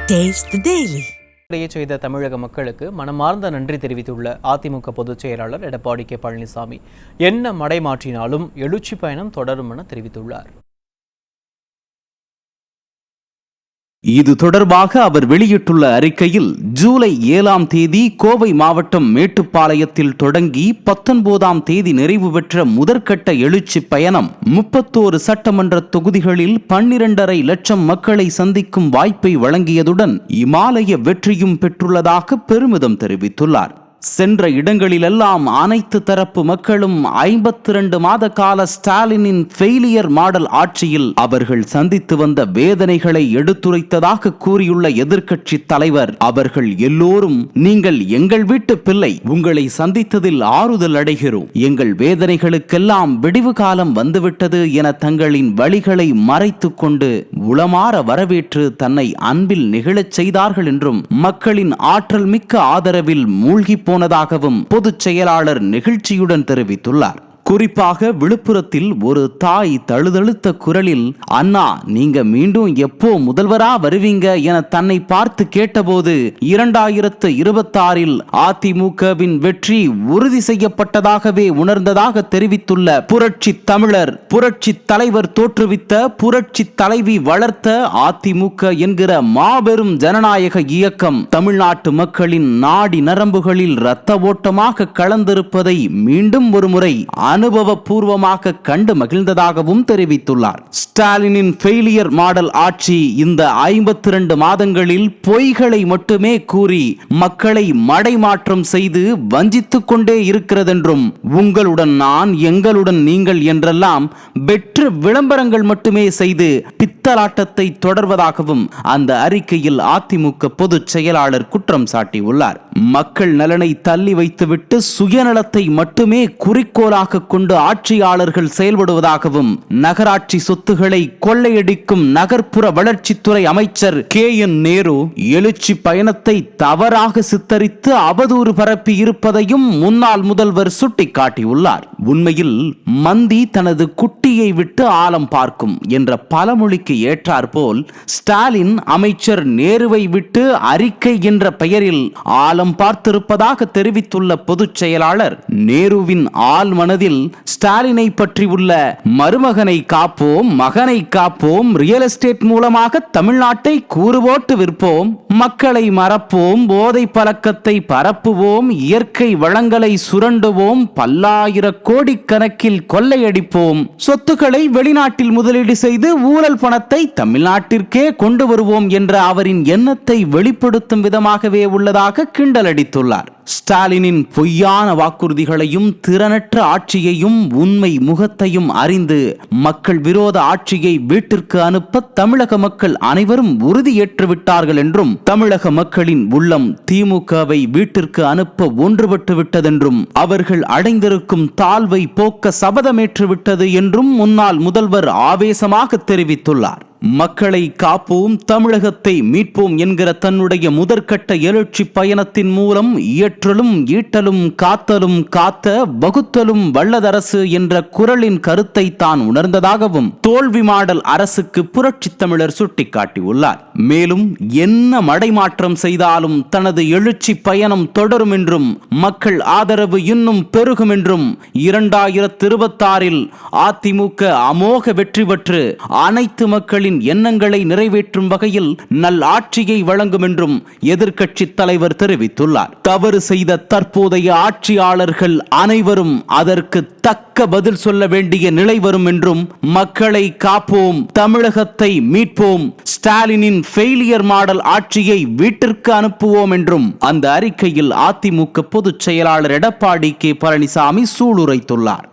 Taste the Daily. செய்த தமிழக மக்களுக்கு மனமார்ந்த நன்றி தெரிவித்துள்ள அதிமுக பொதுச் செயலாளர் எடப்பாடி கே பழனிசாமி என்ன மடைமாற்றினாலும் எழுச்சி பயணம் தொடரும் என தெரிவித்துள்ளார். இது தொடர்பாக அவர் வெளியிட்டுள்ள அறிக்கையில் ஜூலை 7ஆம் தேதி கோவை மாவட்டம் மேட்டுப்பாளையத்தில் தொடங்கி 19ஆம் தேதி நிறைவு பெற்ற முதற்கட்ட எழுச்சி பயணம் 31 சட்டமன்ற தொகுதிகளில் 12.5 லட்சம் மக்களை சந்திக்கும் வாய்ப்பை வழங்கியதுடன் இமாலய வெற்றியும் பெற்றுள்ளதாக பெருமிதம் தெரிவித்துள்ளார். சென்ற இடங்களிலெல்லாம் அனைத்து தரப்பு மக்களும் 52 மாத கால ஸ்டாலினின் ஃபெயிலியர் மாடல் ஆட்சியில் அவர்கள் சந்தித்து வந்த வேதனைகளை எடுத்துரைத்ததாக கூறியுள்ள எதிர்க்கட்சி தலைவர், அவர்கள் எல்லோரும் நீங்கள் எங்கள் வீட்டு பிள்ளை, உங்களை சந்தித்ததில் ஆறுதல் அடைகிறோம், எங்கள் வேதனைகளுக்கெல்லாம் விடிவு காலம் வந்துவிட்டது என தங்களின் வழிகளை மறைத்து கொண்டு உளமாற வரவேற்று தன்னை அன்பில் நிகழச் செய்தார்கள் என்றும் மக்களின் ஆற்றல் மிக்க ஆதரவில் மூழ்கி போனதாகவும் பொதுச் செயலாளர் நெகிழ்ச்சியுடன் தெரிவித்துள்ளார். குறிப்பாக விழுப்புரத்தில் ஒரு தாய் தழுதழுத்த குரலில், அண்ணா நீங்க மீண்டும் எப்போ முதல்வரா வருவீங்க என தன்னை பார்த்து கேட்டபோது 2026இல் அதிமுகவின் வெற்றி உறுதி செய்யப்பட்டதாகவே உணர்ந்ததாக தெரிவித்துள்ள புரட்சி தமிழர், புரட்சி தலைவர் தோற்றுவித்த, புரட்சி தலைவி வளர்த்த அதிமுக என்கிற மாபெரும் ஜனநாயக இயக்கம் தமிழ்நாட்டு மக்களின் நாடி நரம்புகளில் இரத்த ஓட்டமாக கலந்திருப்பதை மீண்டும் ஒருமுறை அனுபவபூர்வமாக கண்டு மகிழ்ந்ததாகவும் தெரிவித்துள்ளார். ஸ்டாலினின் ஃபெயிலியர் மாடல் ஆட்சி இந்த 52 மாதங்களில் பொய்களை மட்டுமே கூறி மக்களை மடைமாற்றம் செய்து வஞ்சித்துக் கொண்டே இருக்கிறதென்றும், உங்களுடன் நான் எங்களுடன் நீங்கள் என்றெல்லாம் வெற்று விளம்பரங்கள் மட்டுமே செய்து பித்தலாட்டத்தை தொடர்வதாகவும் அந்த அறிக்கையில் அதிமுக பொதுச் செயலாளர் குற்றம் சாட்டியுள்ளார். மக்கள் நலனை தள்ளி வைத்துவிட்டு சுயநலத்தை மட்டுமே குறிக்கோளாக கொண்டு ஆட்சியாளர்கள் செயல்படுவதாகவும், நகராட்சி சொத்துக்களை கொள்ளையடிக்கும் நகர்ப்புற வளர்ச்சித்துறை அமைச்சர் KN நேரு எழுச்சி பயணத்தை தவறாக சித்தரித்து அவதூறு பரப்பி இருப்பதையும் முன்னாள் முதல்வர் சுட்டிக்காட்டியுள்ளார். உண்மையில் மந்தி தனது குட்டியை விட்டு ஆழம் பார்க்கும் என்ற பழமொழிக்கு ஏற்றாற்போல் ஸ்டாலின் அமைச்சர் நேருவை விட்டு அறிக்கை என்ற பெயரில் ஆழம் பார்த்திருப்பதாக தெரிவித்துள்ள பொதுச் செயலாளர், நேருவின் ஆள் மனதில் ஸ்டாலினை பற்றி உள்ள மருமகனை காப்போம், மகனை காப்போம், ரியல் எஸ்டேட் மூலமாக தமிழ்நாட்டை கூறுபோட்டு விற்போம், மக்களை மறப்போம், போதை பழக்கத்தை பரப்புவோம், இயற்கை வளங்களை சுரண்டுவோம், பல்லாயிர கோடி கணக்கில் கொள்ளையடிப்போம், சொத்துக்களை வெளிநாட்டில் முதலீடு செய்து ஊழல் பணத்தை தமிழ்நாட்டிற்கே கொண்டு வருவோம் என்ற அவரின் எண்ணத்தை வெளிப்படுத்தும் விதமாகவே உள்ளதாக கிண்டலடித்துள்ளார். ஸ்டாலினின் பொய்யான வாக்குறுதிகளையும் திறனற்ற ஆட்சியையும் உண்மை முகத்தையும் அறிந்து மக்கள் விரோத ஆட்சியை வீட்டிற்கு அனுப்ப தமிழக மக்கள் அனைவரும் உறுதியேற்று விட்டார்கள் என்றும், தமிழக மக்களின் உள்ளம் திமுகவை வீட்டிற்கு அனுப்ப ஒன்றுபட்டு விட்டதென்றும், அவர்கள் அடைந்திருக்கும் தாழ்வை போக்க சபதமேற்று விட்டது என்றும் முன்னாள் முதல்வர் ஆவேசமாக தெரிவித்துள்ளார். மக்களை காப்போம், தமிழகத்தை மீட்போம் என்கிற தன்னுடைய முதற்கட்ட எழுச்சி பயணத்தின் மூலம் இயற்றலும் ஈட்டலும் காத்தலும் காத்த வகுத்தலும் வல்லதரசு என்ற குரலின் கருத்தை தான் உணர்ந்ததாகவும் தோல்வி மாடல் அரசுக்கு புரட்சி தமிழர் சுட்டிக்காட்டியுள்ளார். மேலும் என்ன மடைமாற்றம் செய்தாலும் தனது எழுச்சி பயணம் தொடரும் என்றும், மக்கள் ஆதரவு இன்னும் பெருகும் என்றும், 2026இல் அதிமுக அமோக வெற்றி பெற்று அனைத்து மக்களின் எண்ணங்களை நிறைவேற்றும் வகையில் நல் ஆட்சியை வழங்கும் என்றும் எதிர்க்கட்சி தலைவர் தெரிவித்துள்ளார். தவறு செய்த தற்போதைய ஆட்சியாளர்கள் அனைவரும் அதற்கு தக்க பதில் சொல்ல வேண்டிய நிலை வரும் என்றும், மக்களை காப்போம், தமிழகத்தை மீட்போம், ஸ்டாலினின் ஃபெயிலியர் மாடல் ஆட்சியை வீட்டிற்கு அனுப்புவோம் என்றும் அந்த அறிக்கையில் அதிமுக பொதுச் செயலாளர் எடப்பாடி கே பழனிசாமி சூளுரைத்துள்ளார்.